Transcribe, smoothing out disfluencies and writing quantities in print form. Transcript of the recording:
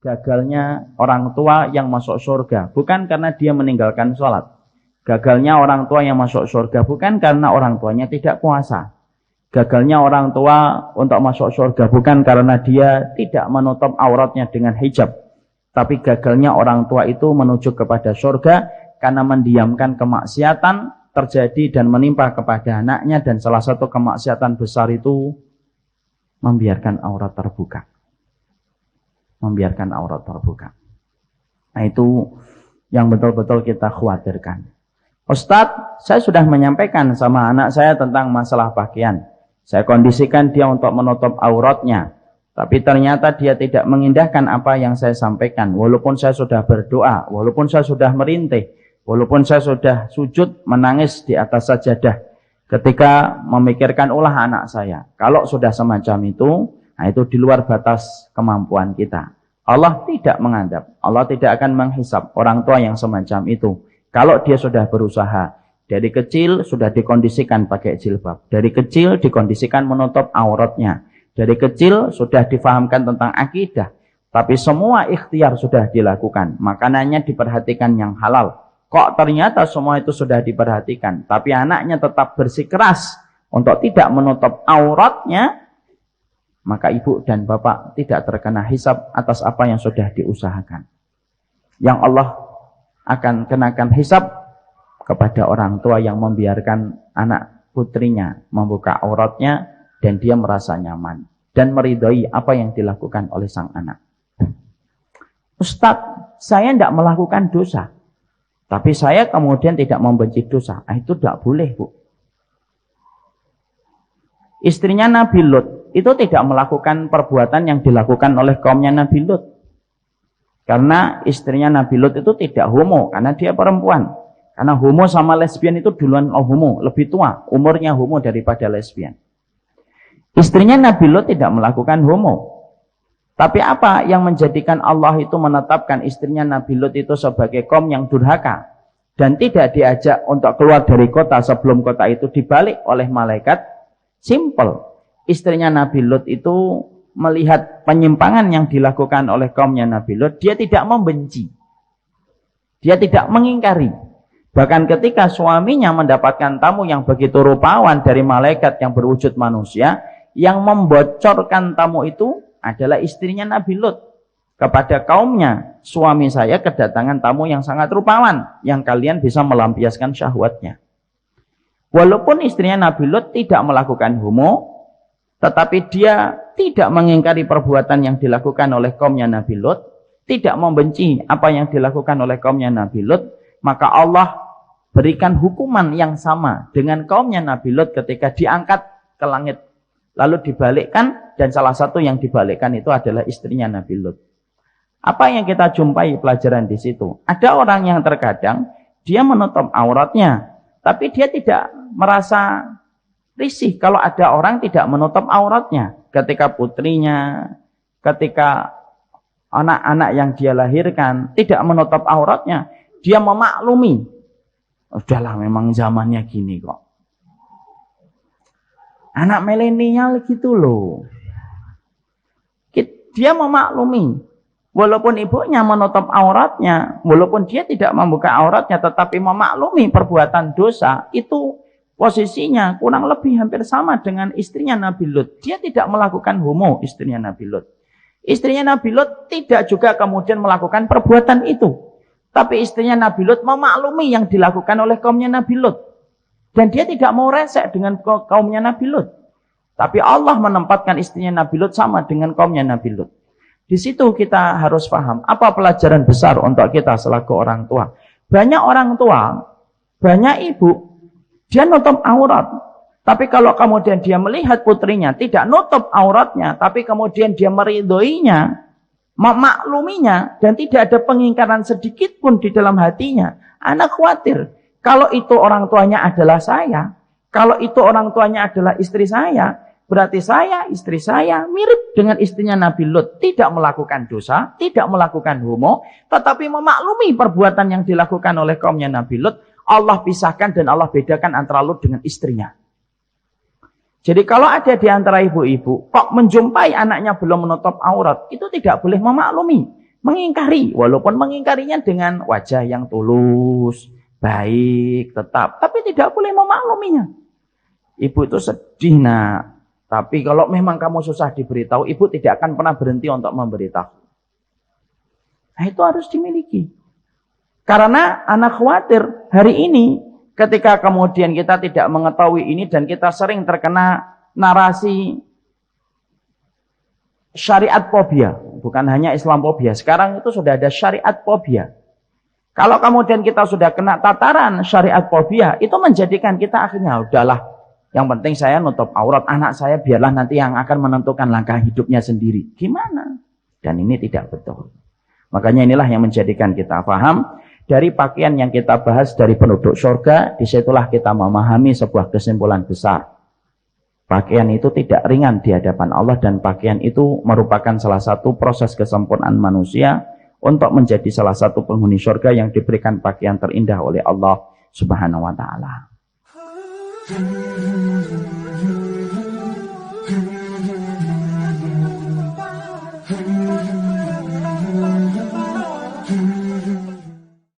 gagalnya orang tua yang masuk surga bukan karena dia meninggalkan sholat. Gagalnya orang tua yang masuk surga bukan karena orang tuanya tidak puasa. Gagalnya orang tua untuk masuk surga bukan karena dia tidak menutup auratnya dengan hijab. Tapi gagalnya orang tua itu menuju kepada surga karena mendiamkan kemaksiatan terjadi dan menimpa kepada anaknya. Dan salah satu kemaksiatan besar itu membiarkan aurat terbuka. Membiarkan aurat terbuka. Nah, itu yang betul-betul kita khawatirkan. Ustadz, saya sudah menyampaikan sama anak saya tentang masalah pakaian. Saya kondisikan dia untuk menutup auratnya. Tapi ternyata dia tidak mengindahkan apa yang saya sampaikan. Walaupun saya sudah berdoa, walaupun saya sudah merintih, walaupun saya sudah sujud menangis di atas sajadah. Ketika memikirkan ulah anak saya. Kalau sudah semacam itu, nah itu di luar batas kemampuan kita. Allah tidak mengadab. Allah tidak akan menghisab orang tua yang semacam itu. Kalau dia sudah berusaha. Dari kecil sudah dikondisikan pakai jilbab. Dari kecil dikondisikan menutup auratnya. Dari kecil sudah difahamkan tentang akidah. Tapi semua ikhtiar sudah dilakukan. Makanannya diperhatikan yang halal. Kok ternyata semua itu sudah diperhatikan. Tapi anaknya tetap bersikeras untuk tidak menutup auratnya. Maka ibu dan bapak tidak terkena hisab atas apa yang sudah diusahakan. Yang Allah akan kenakan hisab kepada orang tua yang membiarkan anak putrinya membuka auratnya dan dia merasa nyaman dan meridhoi apa yang dilakukan oleh sang anak. Ustadz, saya tidak melakukan dosa, tapi saya kemudian tidak membenci dosa. Itu tidak boleh, Bu. Istrinya Nabi Lut itu tidak melakukan perbuatan yang dilakukan oleh kaumnya Nabi Lut. Karena istrinya Nabi Lut itu tidak homo, karena dia perempuan. Karena homo sama lesbian itu duluan homo, lebih tua, umurnya homo daripada lesbian. Istrinya Nabi Lut tidak melakukan homo. Tapi apa yang menjadikan Allah itu menetapkan istrinya Nabi Lut itu sebagai kaum yang durhaka dan tidak diajak untuk keluar dari kota sebelum kota itu dibalik oleh malaikat? Simple. Istrinya Nabi Lut itu melihat penyimpangan yang dilakukan oleh kaumnya Nabi Lut, dia tidak membenci. Dia tidak mengingkari. Bahkan ketika suaminya mendapatkan tamu yang begitu rupawan dari malaikat yang berwujud manusia, yang membocorkan tamu itu adalah istrinya Nabi Lut. Kepada kaumnya, suami saya kedatangan tamu yang sangat rupawan, yang kalian bisa melampiaskan syahwatnya. Walaupun istrinya Nabi Lut tidak melakukan homo, tetapi dia tidak mengingkari perbuatan yang dilakukan oleh kaumnya Nabi Lut, tidak membenci apa yang dilakukan oleh kaumnya Nabi Lut, maka Allah berikan hukuman yang sama dengan kaumnya Nabi Lut ketika diangkat ke langit. Lalu dibalikkan, dan salah satu yang dibalikkan itu adalah istrinya Nabi Lut. Apa yang kita jumpai pelajaran di situ? Ada orang yang terkadang dia menutup auratnya, tapi dia tidak merasa risih kalau ada orang tidak menutup auratnya. Ketika putrinya, ketika anak-anak yang dia lahirkan tidak menutup auratnya, dia memaklumi. Udahlah, memang zamannya gini kok. Anak milenial gitu loh. Dia memaklumi. Walaupun ibunya menutup auratnya, walaupun dia tidak membuka auratnya, tetapi memaklumi perbuatan dosa, itu posisinya kurang lebih hampir sama dengan istrinya Nabi Lut. Dia tidak melakukan homo, istrinya Nabi Lut. Istrinya Nabi Lut tidak juga kemudian melakukan perbuatan itu. Tapi istrinya Nabi Lut memaklumi yang dilakukan oleh kaumnya Nabi Lut. Dan dia tidak mau resek dengan kaumnya Nabi Lut. Tapi Allah menempatkan istrinya Nabi Lut sama dengan kaumnya Nabi Lut. Di situ kita harus paham apa pelajaran besar untuk kita selaku orang tua. Banyak orang tua, banyak ibu, dia nutup aurat. Tapi kalau kemudian dia melihat putrinya tidak nutup auratnya, tapi kemudian dia meridhoinya, memakluminya, dan tidak ada pengingkaran sedikit pun di dalam hatinya, anak khawatir. Kalau itu orang tuanya adalah saya, kalau itu orang tuanya adalah istri saya, berarti saya, istri saya mirip dengan istrinya Nabi Lut. Tidak melakukan dosa, tidak melakukan homo, tetapi memaklumi perbuatan yang dilakukan oleh kaumnya Nabi Lut. Allah pisahkan dan Allah bedakan antara Lut dengan istrinya. Jadi kalau ada di antara ibu-ibu, kok menjumpai anaknya belum menutup aurat, itu tidak boleh memaklumi. Mengingkari, walaupun mengingkarinya dengan wajah yang tulus, baik, tetap. Tapi tidak boleh memakluminya. Ibu itu sedih, nak. Tapi kalau memang kamu susah diberitahu, ibu tidak akan pernah berhenti untuk memberitahu. Nah, itu harus dimiliki. Karena anak khawatir hari ini ketika kemudian kita tidak mengetahui ini dan kita sering terkena narasi syariat fobia, bukan hanya Islam fobia. Sekarang itu sudah ada syariat fobia. Kalau kemudian kita sudah kena tataran syariat fobia, itu menjadikan kita akhirnya udahlah, yang penting saya nutup aurat anak saya, biarlah nanti yang akan menentukan langkah hidupnya sendiri. Gimana? Dan ini tidak betul. Makanya inilah yang menjadikan kita paham dari pakaian yang kita bahas dari penduduk surga, disitulah kita memahami sebuah kesimpulan besar. Pakaian itu tidak ringan di hadapan Allah dan pakaian itu merupakan salah satu proses kesempurnaan manusia untuk menjadi salah satu penghuni surga yang diberikan pakaian terindah oleh Allah Subhanahu wa taala.